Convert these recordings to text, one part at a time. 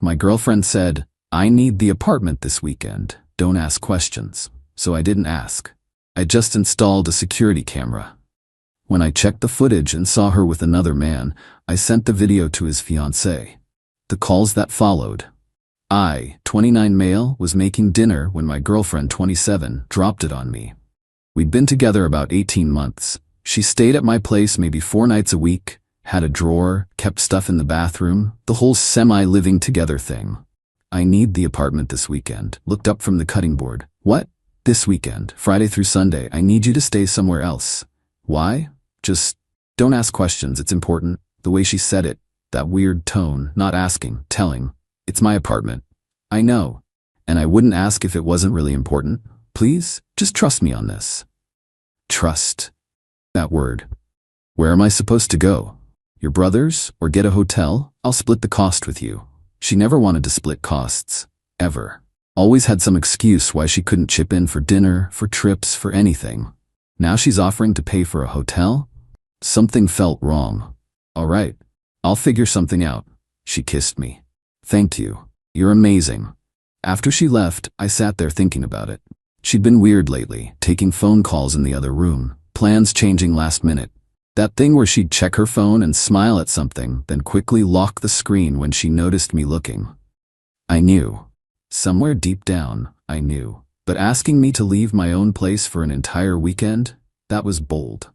My girlfriend said, "I need the apartment this weekend. Don't ask questions." So I didn't ask. I just installed a security camera. When I checked the footage and saw her with another man, I sent the video to his fiancée. The calls that followed. I, 29 male, was making dinner when my girlfriend, 27, dropped it on me. We'd been together about 18 months. She stayed at my place maybe 4 nights a week, had a drawer, kept stuff in the bathroom, the whole semi-living together thing. "I need the apartment this weekend." Looked up from the cutting board. "What? This weekend, Friday through Sunday, I need you to stay somewhere else." "Why?" "Just don't ask questions, it's important." The way she said it, that weird tone, not asking, telling. "It's my apartment." "I know. And I wouldn't ask if it wasn't really important. Please, just trust me on this." Trust. That word. "Where am I supposed to go? Your brother's, or get a hotel? I'll split the cost with you." She never wanted to split costs. Ever. Always had some excuse why she couldn't chip in for dinner, for trips, for anything. Now she's offering to pay for a hotel? Something felt wrong. "All right. I'll figure something out." She kissed me. "Thank you. You're amazing." After she left, I sat there thinking about it. She'd been weird lately, taking phone calls in the other room, plans changing last minute. That thing where she'd check her phone and smile at something, then quickly lock the screen when she noticed me looking. I knew. Somewhere deep down, I knew. But asking me to leave my own place for an entire weekend? That was bold.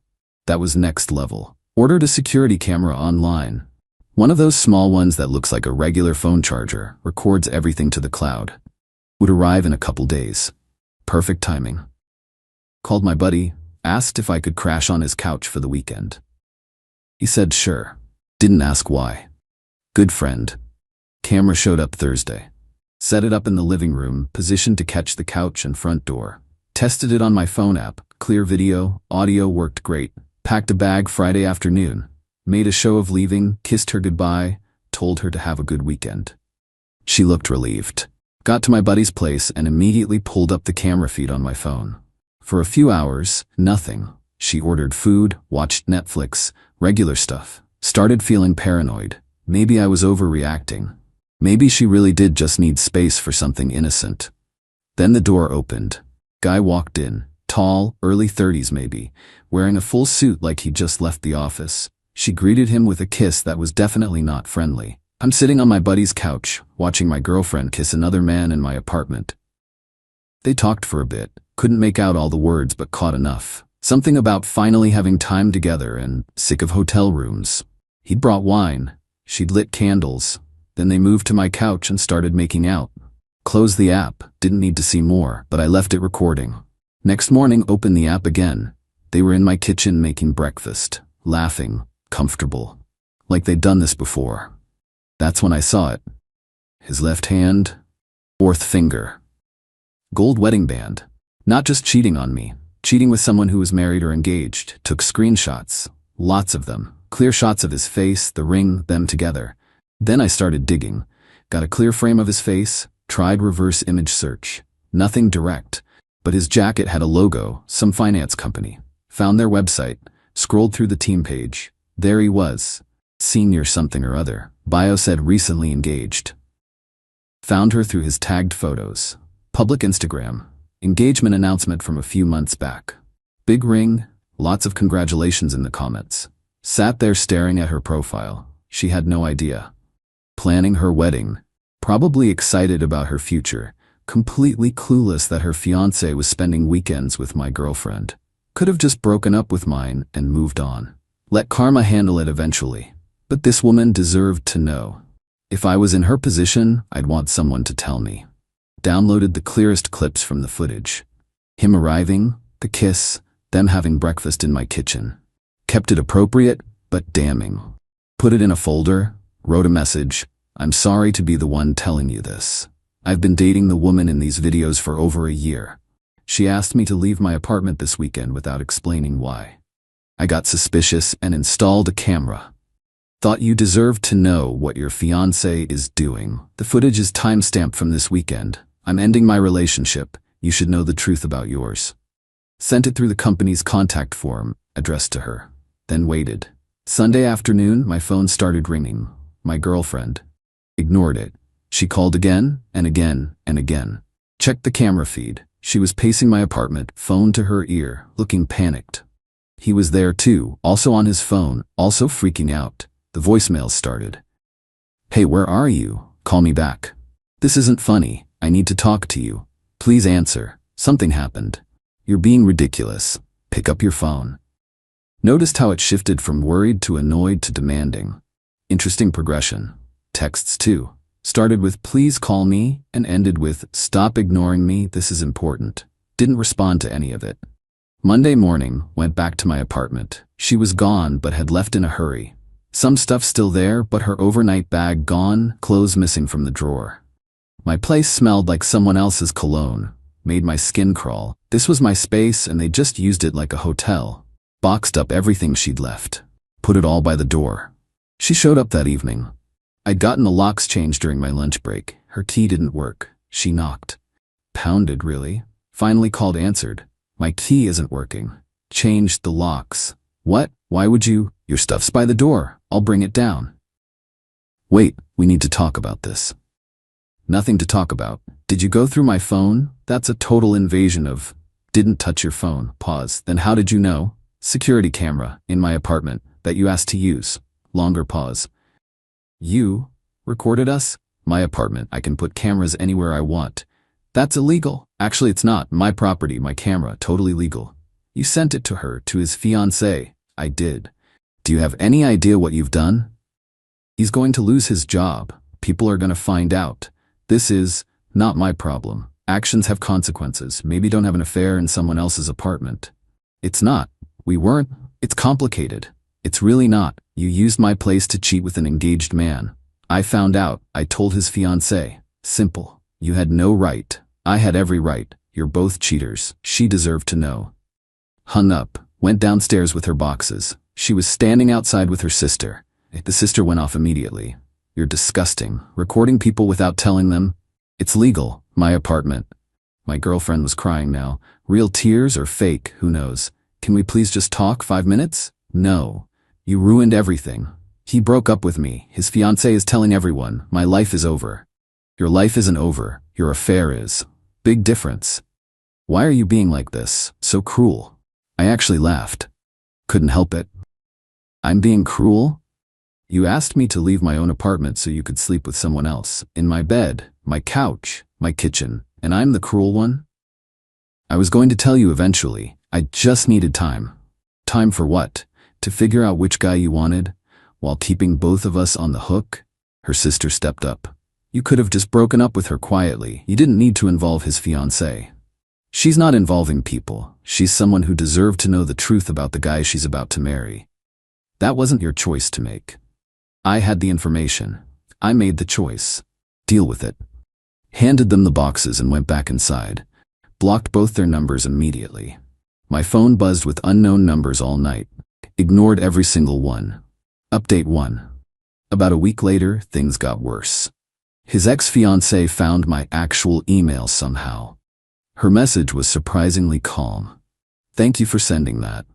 That was next level. Ordered a security camera online. One of those small ones that looks like a regular phone charger, records everything to the cloud. Would arrive in a couple days. Perfect timing. Called my buddy, asked if I could crash on his couch for the weekend. He said sure. Didn't ask why. Good friend. Camera showed up Thursday. Set it up in the living room, positioned to catch the couch and front door. Tested it on my phone app. Clear video, audio worked great. Packed a bag Friday afternoon. Made a show of leaving, kissed her goodbye, told her to have a good weekend. She looked relieved. Got to my buddy's place and immediately pulled up the camera feed on my phone. For a few hours, nothing. She ordered food, watched Netflix, regular stuff. Started feeling paranoid. Maybe I was overreacting. Maybe she really did just need space for something innocent. Then the door opened. Guy walked in, tall, early 30s maybe, wearing a full suit like he'd just left the office. She greeted him with a kiss that was definitely not friendly. I'm sitting on my buddy's couch, watching my girlfriend kiss another man in my apartment. They talked for a bit, couldn't make out all the words but caught enough. Something about finally having time together and sick of hotel rooms. He'd brought wine. She'd lit candles. Then they moved to my couch and started making out. Closed the app, didn't need to see more, but I left it recording. Next morning, opened the app again. They were in my kitchen making breakfast, laughing, comfortable. Like they'd done this before. That's when I saw it. His left hand, fourth finger. Gold wedding band. Not just cheating on me, cheating with someone who was married or engaged. Took screenshots, lots of them. Clear shots of his face, the ring, them together. Then I started digging. Got a clear frame of his face, tried reverse image search. Nothing direct, but his jacket had a logo, some finance company. Found their website, scrolled through the team page. There he was. Senior something or other. Bio said recently engaged. Found her through his tagged photos. Public Instagram. Engagement announcement from a few months back. Big ring, lots of congratulations in the comments. Sat there staring at her profile. She had no idea. Planning her wedding. Probably excited about her future. Completely clueless that her fiancé was spending weekends with my girlfriend. Could have just broken up with mine and moved on. Let karma handle it eventually. But this woman deserved to know. If I was in her position, I'd want someone to tell me. Downloaded the clearest clips from the footage. Him arriving, the kiss, them having breakfast in my kitchen. Kept it appropriate, but damning. Put it in a folder, wrote a message. I'm sorry to be the one telling you this. I've been dating the woman in these videos for over a year. She asked me to leave my apartment this weekend without explaining why. I got suspicious and installed a camera. Thought you deserved to know what your fiancé is doing. The footage is timestamped from this weekend. I'm ending my relationship. You should know the truth about yours. Sent it through the company's contact form, addressed to her. Then waited. Sunday afternoon, my phone started ringing. My girlfriend. Ignored it. She called again and again and again. Checked the camera feed. She was pacing my apartment, phone to her ear, looking panicked. He was there too, also on his phone, also freaking out. The voicemail started. "Hey, where are you? Call me back. This isn't funny. I need to talk to you. Please answer. Something happened. You're being ridiculous. Pick up your phone." Noticed how it shifted from worried to annoyed to demanding. Interesting progression. Texts too. Started with "please call me" and ended with "stop ignoring me, this is important." Didn't respond to any of it. Monday morning, went back to my apartment. She was gone but had left in a hurry. Some stuff still there, but her overnight bag gone, clothes missing from the drawer. My place smelled like someone else's cologne. Made my skin crawl. This was my space and they just used it like a hotel. Boxed up everything she'd left. Put it all by the door. She showed up that evening. I'd gotten the locks changed during my lunch break. Her key didn't work. She knocked. Pounded, really. Finally called, answered. "My key isn't working." Changed the locks. "What? Why would you? Your stuff's by the door. I'll bring it down." "Wait, we need to talk about this." "Nothing to talk about. Did you go through my phone? That's a total invasion of..." "Didn't touch your phone." Pause. "Then how did you know?" "Security camera in my apartment that you asked to use." Longer pause. "You recorded us?" "My apartment. I can put cameras anywhere I want." "That's illegal." "Actually, it's not. My property, my camera, totally legal." "You sent it to her, to his fiancée." "I did." "Do you have any idea what you've done?" "He's going to lose his job. People are going to find out. This is not my problem. Actions have consequences. Maybe don't have an affair in someone else's apartment." "It's not. We weren't. It's complicated." "It's really not. You used my place to cheat with an engaged man. I found out. I told his fiancée. Simple. You had no right. I had every right. You're both cheaters. She deserved to know." Hung up. Went downstairs with her boxes. She was standing outside with her sister. The sister went off immediately. "You're disgusting. Recording people without telling them." "It's legal. My apartment." My girlfriend was crying now. Real tears or fake, who knows. "Can we please just talk 5 minutes?" "No. You ruined everything. He broke up with me. His fiancée is telling everyone. My life is over." "Your life isn't over. Your affair is. Big difference." "Why are you being like this? So cruel." I actually laughed. Couldn't help it. "I'm being cruel?" "You asked me to leave my own apartment so you could sleep with someone else. In my bed, my couch, my kitchen, and I'm the cruel one?" "I was going to tell you eventually. I just needed time." "Time for what? To figure out which guy you wanted, while keeping both of us on the hook?" Her sister stepped up. "You could have just broken up with her quietly. You didn't need to involve his fiancée." "She's not involving people. She's someone who deserved to know the truth about the guy she's about to marry. That wasn't your choice to make. I had the information. I made the choice. Deal with it." Handed them the boxes and went back inside. Blocked both their numbers immediately. My phone buzzed with unknown numbers all night. Ignored every single one. Update 1. About a week later, things got worse. His ex-fiancée found my actual email somehow. Her message was surprisingly calm. "Thank you for sending that.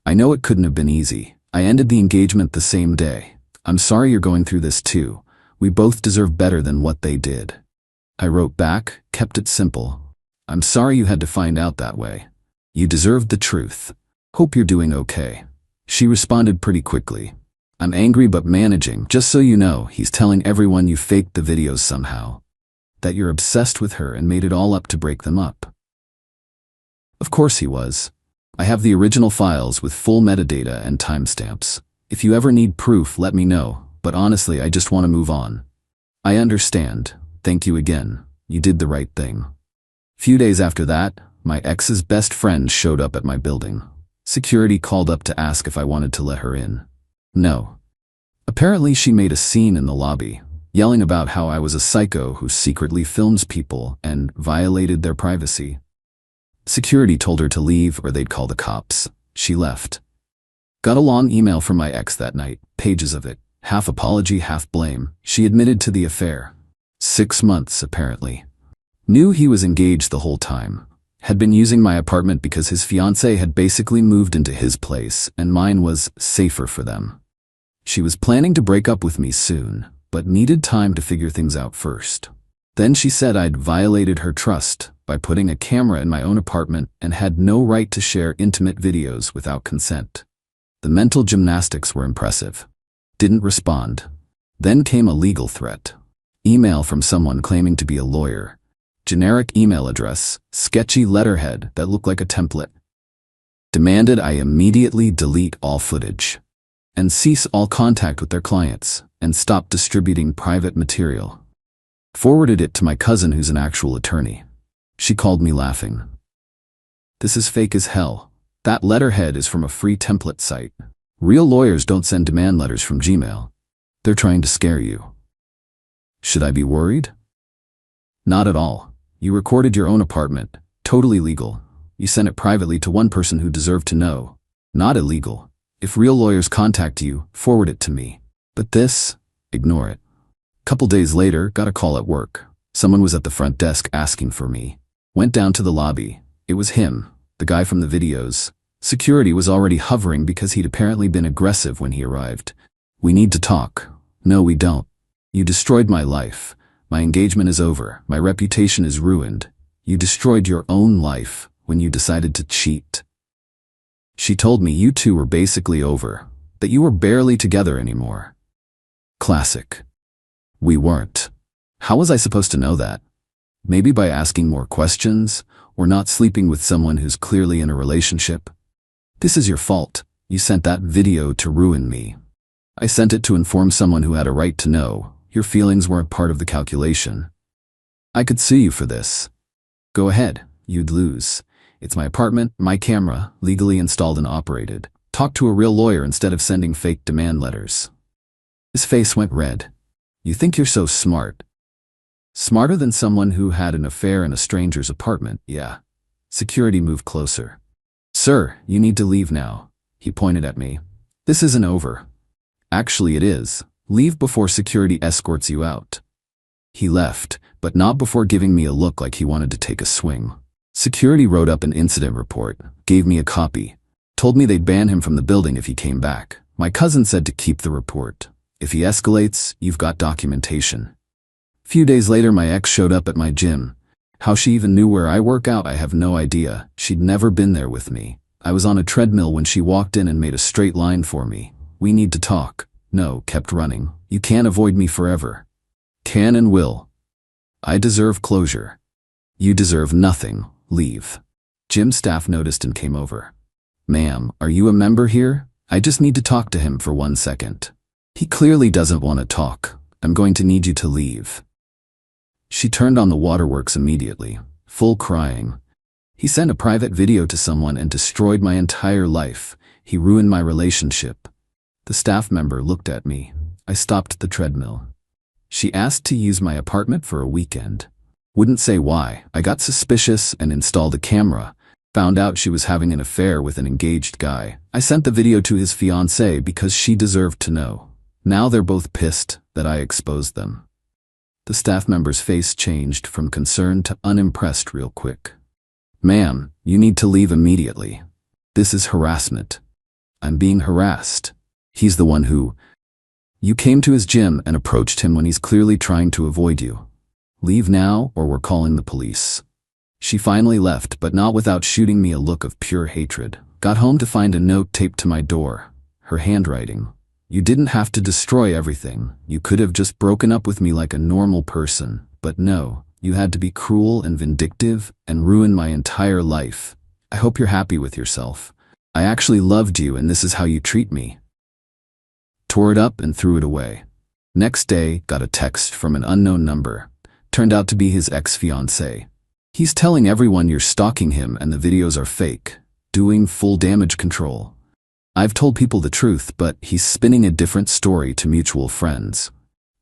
I know it couldn't have been easy. I ended the engagement the same day. I'm sorry you're going through this too. We both deserve better than what they did." I wrote back, kept it simple. "I'm sorry you had to find out that way. You deserved the truth. Hope you're doing okay." She responded pretty quickly. "I'm angry but managing. Just so you know, he's telling everyone you faked the videos somehow. That you're obsessed with her and made it all up to break them up." Of course he was. I have the original files with full metadata and timestamps. If you ever need proof, let me know, but honestly, I just want to move on. "I understand. Thank you again. You did the right thing." Few days after that, my ex's best friend showed up at my building. Security called up to ask if I wanted to let her in. No. Apparently she made a scene in the lobby, yelling about how I was a psycho who secretly films people and violated their privacy. Security told her to leave or they'd call the cops. She left. Got a long email from my ex that night, pages of it, half apology, half blame. She admitted to the affair. 6 months, apparently. Knew he was engaged the whole time. Had been using my apartment because his fiancée had basically moved into his place and mine was safer for them. She was planning to break up with me soon, but needed time to figure things out first. Then she said I'd violated her trust by putting a camera in my own apartment and had no right to share intimate videos without consent. The mental gymnastics were impressive. Didn't respond. Then came a legal threat. Email from someone claiming to be a lawyer. Generic email address, sketchy letterhead that looked like a template. Demanded I immediately delete all footage and cease all contact with their clients and stop distributing private material. Forwarded it to my cousin who's an actual attorney. She called me laughing. This is fake as hell. That letterhead is from a free template site. Real lawyers don't send demand letters from Gmail. They're trying to scare you. Should I be worried? Not at all. You recorded your own apartment. Totally legal. You sent it privately to one person who deserved to know. Not illegal. If real lawyers contact you, forward it to me. But this, ignore it. Couple days later, got a call at work. Someone was at the front desk asking for me. Went down to the lobby. It was him, the guy from the videos. Security was already hovering because he'd apparently been aggressive when he arrived. We need to talk. No, we don't. You destroyed my life. My engagement is over. My reputation is ruined. You destroyed your own life when you decided to cheat. She told me you two were basically over, that you were barely together anymore. Classic. We weren't. How was I supposed to know that? Maybe by asking more questions, or not sleeping with someone who's clearly in a relationship? This is your fault. You sent that video to ruin me. I sent it to inform someone who had a right to know. Your feelings weren't part of the calculation. I could sue you for this. Go ahead, you'd lose. It's my apartment, my camera, legally installed and operated. Talk to a real lawyer instead of sending fake demand letters. His face went red. You think you're so smart. Smarter than someone who had an affair in a stranger's apartment, yeah. Security moved closer. Sir, you need to leave now. He pointed at me. This isn't over. Actually, it is. Leave before security escorts you out. He left, but not before giving me a look like he wanted to take a swing. Security wrote up an incident report, gave me a copy, told me they'd ban him from the building if he came back. My cousin said to keep the report. If he escalates, you've got documentation. Few days later, my ex showed up at my gym. How she even knew where I work out, I have no idea. She'd never been there with me. I was on a treadmill when she walked in and made a straight line for me. We need to talk. No, kept running. You can't avoid me forever. Can and will. I deserve closure. You deserve nothing. Leave. Gym staff noticed and came over. Ma'am, are you a member here? I just need to talk to him for 1 second. He clearly doesn't want to talk. I'm going to need you to leave. She turned on the waterworks immediately, full crying. He sent a private video to someone and destroyed my entire life. He ruined my relationship. The staff member looked at me. I stopped the treadmill. She asked to use my apartment for a weekend. Wouldn't say why. I got suspicious and installed a camera. Found out she was having an affair with an engaged guy. I sent the video to his fiancée because she deserved to know. Now they're both pissed that I exposed them. The staff member's face changed from concern to unimpressed real quick. Ma'am, you need to leave immediately. This is harassment. I'm being harassed. He's the one who... You came to his gym and approached him when he's clearly trying to avoid you. Leave now or we're calling the police. She finally left, but not without shooting me a look of pure hatred. Got home to find a note taped to my door. Her handwriting. You didn't have to destroy everything. You could have just broken up with me like a normal person. But no, you had to be cruel and vindictive and ruin my entire life. I hope you're happy with yourself. I actually loved you and this is how you treat me. Tore it up and threw it away. Next day, got a text from an unknown number. Turned out to be his ex-fiancée. He's telling everyone you're stalking him and the videos are fake. Doing full damage control. I've told people the truth, but he's spinning a different story to mutual friends.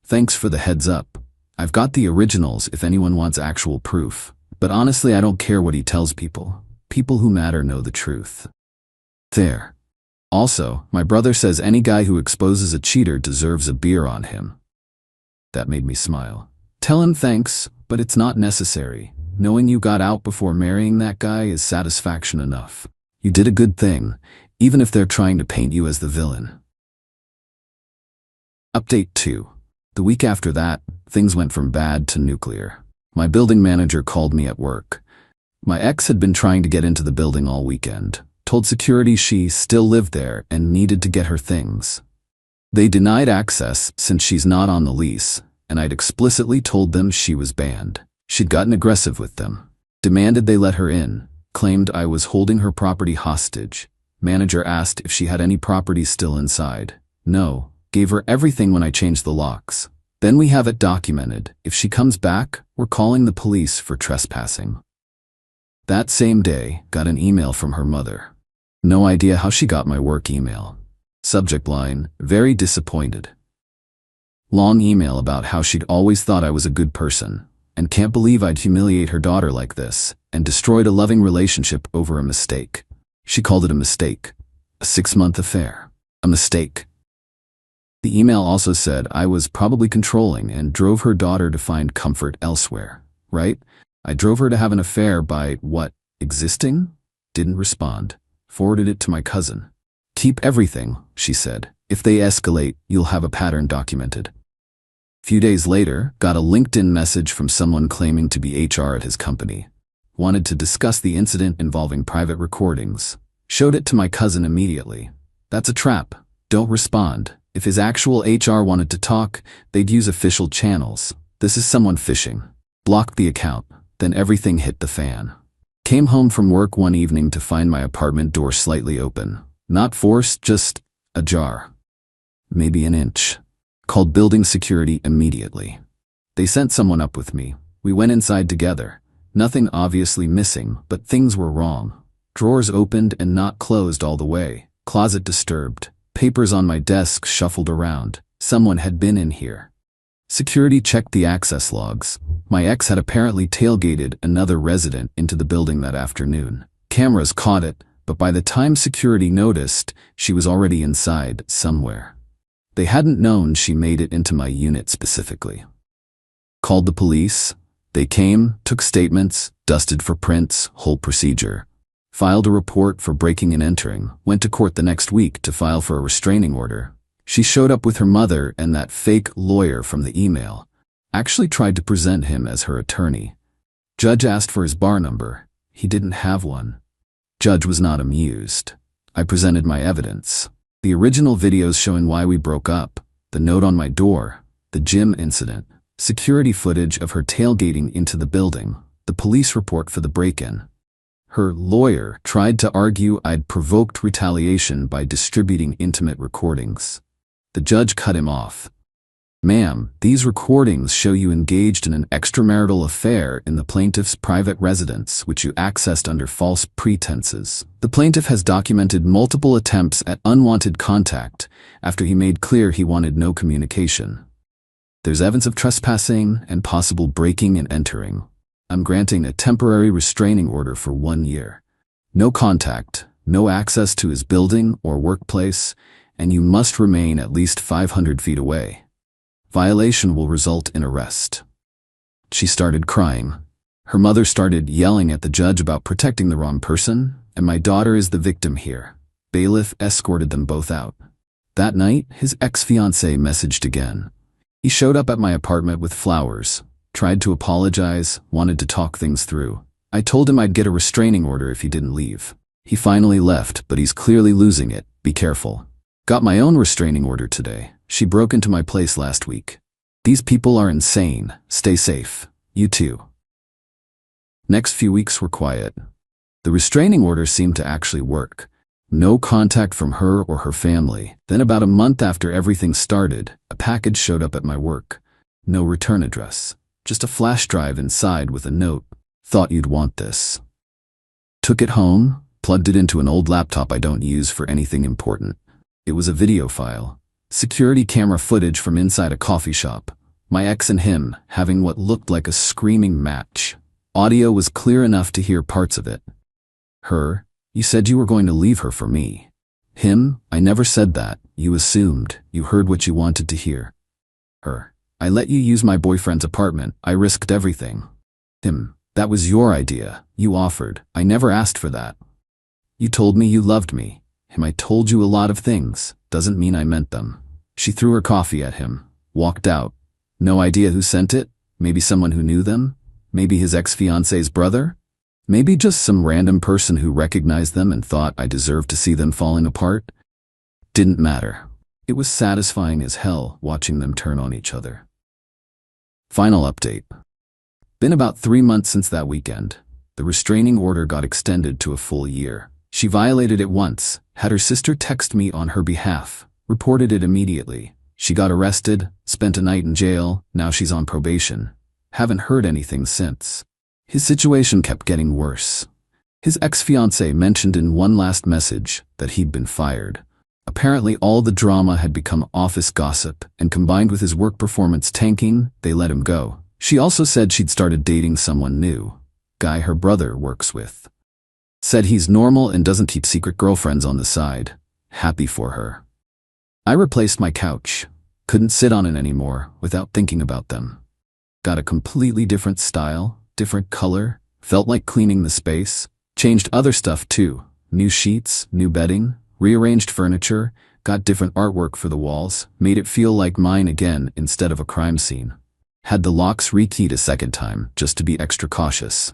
Thanks for the heads up. I've got the originals if anyone wants actual proof. But honestly, I don't care what he tells people. People who matter know the truth. There. Also, my brother says any guy who exposes a cheater deserves a beer on him. That made me smile. Tell him thanks, but it's not necessary. Knowing you got out before marrying that guy is satisfaction enough. You did a good thing, even if they're trying to paint you as the villain. Update 2. The week after that, Things went from bad to nuclear. My building manager called me at work. My ex had been trying to get into the building all weekend, told security she still lived there and needed to get her things. They denied access since she's not on the lease, and I'd explicitly told them she was banned. She'd gotten aggressive with them, demanded they let her in, claimed I was holding her property hostage. Manager asked if she had any property still inside. No, gave her everything when I changed the locks. Then we have it documented. If she comes back, we're calling the police for trespassing. That same day, got an email from her mother. No idea how she got my work email. Subject line, very disappointed. Long email about how she'd always thought I was a good person, and can't believe I'd humiliate her daughter like this, and destroyed a loving relationship over a mistake. She called it a mistake. A 6-month affair. A mistake. The email also said I was probably controlling and drove her daughter to find comfort elsewhere, right? I drove her to have an affair by, what, existing? Didn't respond. Forwarded it to my cousin. Keep everything, she said. If they escalate, you'll have a pattern documented. Few days later, got a LinkedIn message from someone claiming to be HR at his company. Wanted to discuss the incident involving private recordings. Showed it to my cousin immediately. That's a trap. Don't respond. If his actual HR wanted to talk, they'd use official channels. This is someone phishing. Blocked the account. Then everything hit the fan. Came home from work one evening to find my apartment door slightly open. Not forced, just ajar. Maybe an inch. Called building security immediately. They sent someone up with me. We went inside together. Nothing obviously missing, but things were wrong. Drawers opened and not closed all the way. Closet disturbed. Papers on my desk shuffled around. Someone had been in here. Security checked the access logs. My ex had apparently tailgated another resident into the building that afternoon. Cameras caught it, but by the time security noticed, she was already inside somewhere. They hadn't known she made it into my unit specifically. Called the police. They came, took statements, dusted for prints, whole procedure. Filed a report for breaking and entering, went to court the next week to file for a restraining order. She showed up with her mother and that fake lawyer from the email. Actually tried to present him as her attorney. Judge asked for his bar number. He didn't have one. Judge was not amused. I presented my evidence. The original videos showing why we broke up, the note on my door, the gym incident, security footage of her tailgating into the building, the police report for the break-in. Her lawyer tried to argue I'd provoked retaliation by distributing intimate recordings. The judge cut him off. Ma'am, these recordings show you engaged in an extramarital affair in the plaintiff's private residence, which you accessed under false pretenses. The plaintiff has documented multiple attempts at unwanted contact after he made clear he wanted no communication. There's evidence of trespassing and possible breaking and entering. I'm granting a temporary restraining order for 1 year. No contact, no access to his building or workplace, and you must remain at least 500 feet away. Violation will result in arrest. She started crying. Her mother started yelling at the judge about protecting the wrong person, and my daughter is the victim here. Bailiff escorted them both out. That night, his ex-fiancée messaged again. He showed up at my apartment with flowers, tried to apologize, wanted to talk things through. I told him I'd get a restraining order if he didn't leave. He finally left, but he's clearly losing it. Be careful. Got my own restraining order today. She broke into my place last week. These people are insane. Stay safe. You too. Next few weeks were quiet. The restraining order seemed to actually work. No contact from her or her family. Then about a month after everything started, a package showed up at my work. No return address. Just a flash drive inside with a note. Thought you'd want this. Took it home, plugged it into an old laptop I don't use for anything important. It was a video file. Security camera footage from inside a coffee shop. My ex and him having what looked like a screaming match. Audio was clear enough to hear parts of it. Her, you said you were going to leave her for me. Him, I never said that. You assumed. You heard what you wanted to hear. Her, I let you use my boyfriend's apartment. I risked everything. Him, that was your idea. You offered. I never asked for that. You told me you loved me. Him, I told you a lot of things. Doesn't mean I meant them. She threw her coffee at him, walked out. No idea who sent it? Maybe someone who knew them? Maybe his ex-fiance's brother? Maybe just some random person who recognized them and thought I deserved to see them falling apart? Didn't matter. It was satisfying as hell watching them turn on each other. Final update. Been about 3 months since that weekend. The restraining order got extended to a full year. She violated it once, had her sister text me on her behalf, reported it immediately. She got arrested, spent a night in jail, now she's on probation. Haven't heard anything since. His situation kept getting worse. His ex-fiancée mentioned in one last message that he'd been fired. Apparently all the drama had become office gossip, and combined with his work performance tanking, they let him go. She also said she'd started dating someone new, guy her brother works with. Said he's normal and doesn't keep secret girlfriends on the side. Happy for her. I replaced my couch. Couldn't sit on it anymore without thinking about them. Got a completely different style, different color, felt like cleaning the space. Changed other stuff too. New sheets, new bedding, rearranged furniture, got different artwork for the walls, made it feel like mine again instead of a crime scene. Had the locks rekeyed a second time just to be extra cautious.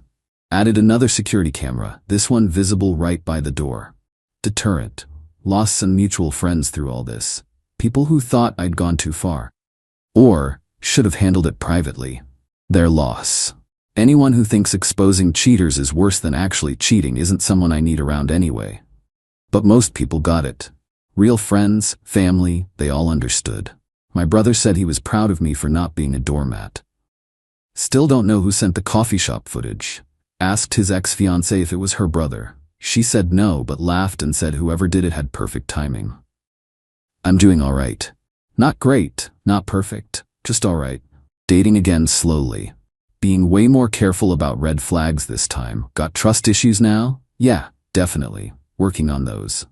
Added another security camera, this one visible right by the door. Deterrent. Lost some mutual friends through all this. People who thought I'd gone too far. Or should have handled it privately. Their loss. Anyone who thinks exposing cheaters is worse than actually cheating isn't someone I need around anyway. But most people got it. Real friends, family, they all understood. My brother said he was proud of me for not being a doormat. Still don't know who sent the coffee shop footage. Asked his ex-fiancée if it was her brother. She said no, but laughed and said whoever did it had perfect timing. I'm doing all right. Not great, not perfect, just all right. Dating again slowly. Being way more careful about red flags this time. Got trust issues now? Yeah, definitely. Working on those.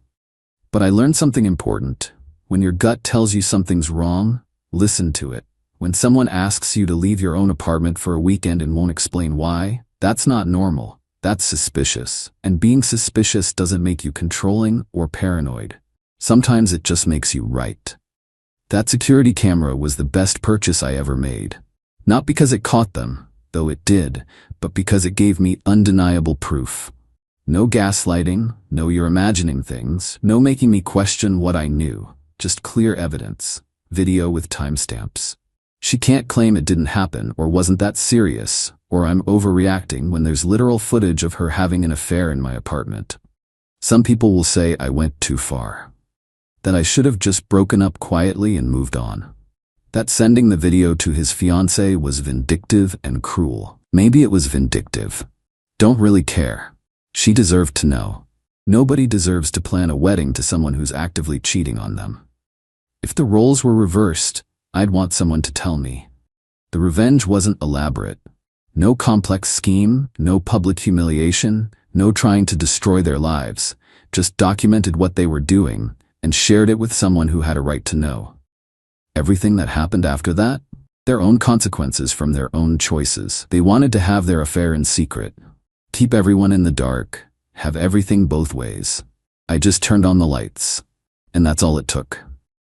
But I learned something important. When your gut tells you something's wrong, listen to it. When someone asks you to leave your own apartment for a weekend and won't explain why, that's not normal. That's suspicious. And being suspicious doesn't make you controlling or paranoid. Sometimes it just makes you right. That security camera was the best purchase I ever made. Not because it caught them, though it did, but because it gave me undeniable proof. No gaslighting, no you're imagining things, no making me question what I knew. Just clear evidence. Video with timestamps. She can't claim it didn't happen or wasn't that serious, or I'm overreacting when there's literal footage of her having an affair in my apartment. Some people will say I went too far. That I should have just broken up quietly and moved on. That sending the video to his fiancée was vindictive and cruel. Maybe it was vindictive. Don't really care. She deserved to know. Nobody deserves to plan a wedding to someone who's actively cheating on them. If the roles were reversed, I'd want someone to tell me. The revenge wasn't elaborate. No complex scheme, no public humiliation, no trying to destroy their lives. Just documented what they were doing and shared it with someone who had a right to know. Everything that happened after that? Their own consequences from their own choices. They wanted to have their affair in secret. Keep everyone in the dark. Have everything both ways. I just turned on the lights. And that's all it took.